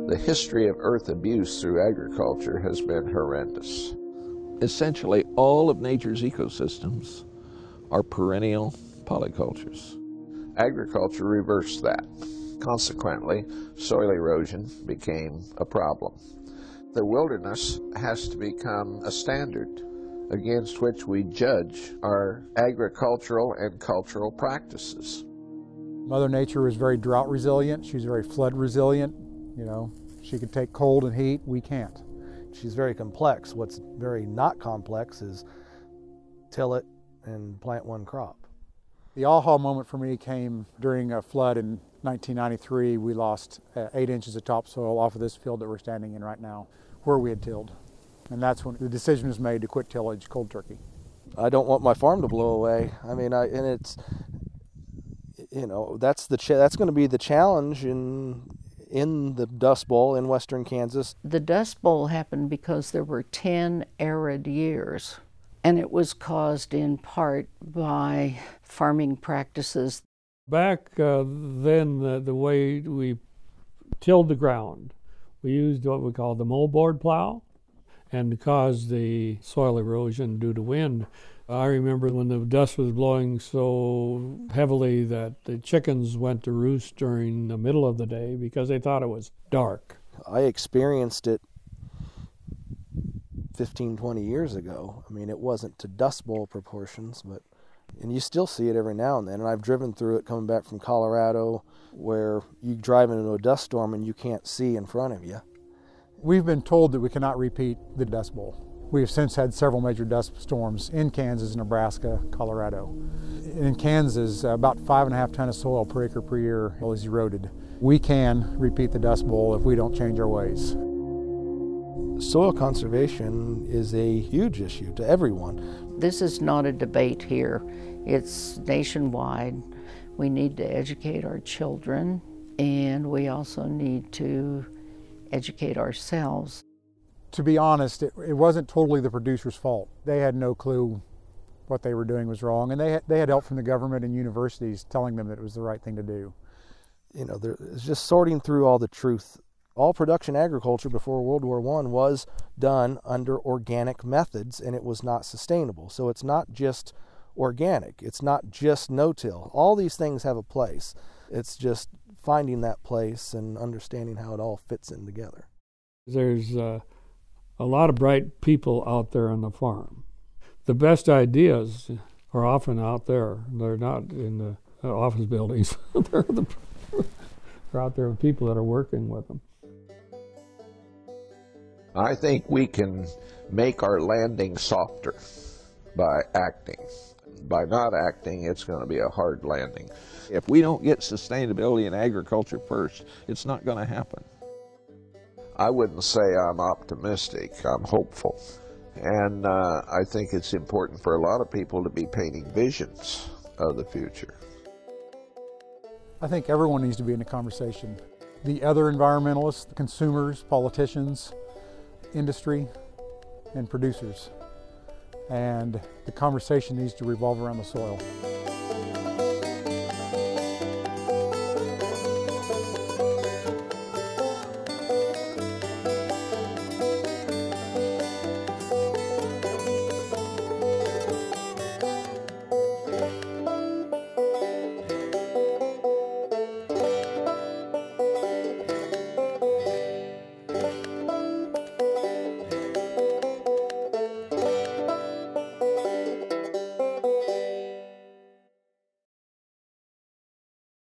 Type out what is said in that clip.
The history of earth abuse through agriculture has been horrendous. Essentially, all of nature's ecosystems are perennial polycultures. Agriculture reversed that. Consequently, soil erosion became a problem. The wilderness has to become a standard against which we judge our agricultural and cultural practices. Mother Nature is very drought resilient. She's very flood resilient. You know, she can take cold and heat. We can't. She's very complex. What's very not complex is till it and plant one crop. The aha moment for me came during a flood in 1993. We lost 8 inches of topsoil off of this field that we're standing in right now, where we had tilled. And that's when the decision was made to quit tillage cold turkey. I don't want my farm to blow away. I mean, and it's, you know, that's going to be the challenge in the Dust Bowl in western Kansas. The Dust Bowl happened because there were 10 arid years, and it was caused in part by farming practices. Back then, the way we tilled the ground, we used what we call the moldboard plow, and because the soil erosion due to wind, I remember when the dust was blowing so heavily that the chickens went to roost during the middle of the day because they thought it was dark. I experienced it 15, 20 years ago. I mean, it wasn't to Dust Bowl proportions, and you still see it every now and then. And I've driven through it coming back from Colorado, where you drive into a dust storm and you can't see in front of you. We've been told that we cannot repeat the Dust Bowl. We have since had several major dust storms in Kansas, Nebraska, Colorado. In Kansas, about 5.5 tons of soil per acre per year is eroded. We can repeat the Dust Bowl if we don't change our ways. Soil conservation is a huge issue to everyone. This is not a debate here. It's nationwide. We need to educate our children, and we also need to educate ourselves. To be honest, it wasn't totally the producer's fault. They had no clue what they were doing was wrong, and they had help from the government and universities telling them that it was the right thing to do. You know, it's just sorting through all the truth. All production agriculture before World War I was done under organic methods, and it was not sustainable. So it's not just organic. It's not just no-till. All these things have a place. It's just finding that place and understanding how it all fits in together. There's a lot of bright people out there on the farm. The best ideas are often out there. They're not in the office buildings. They're out there with people that are working with them. I think we can make our landing softer by acting. By not acting, it's going to be a hard landing. If we don't get sustainability in agriculture first, it's not going to happen. I wouldn't say I'm optimistic, I'm hopeful. And I think it's important for a lot of people to be painting visions of the future. I think everyone needs to be in the conversation. The other environmentalists, the consumers, politicians, industry, and producers. And the conversation needs to revolve around the soil.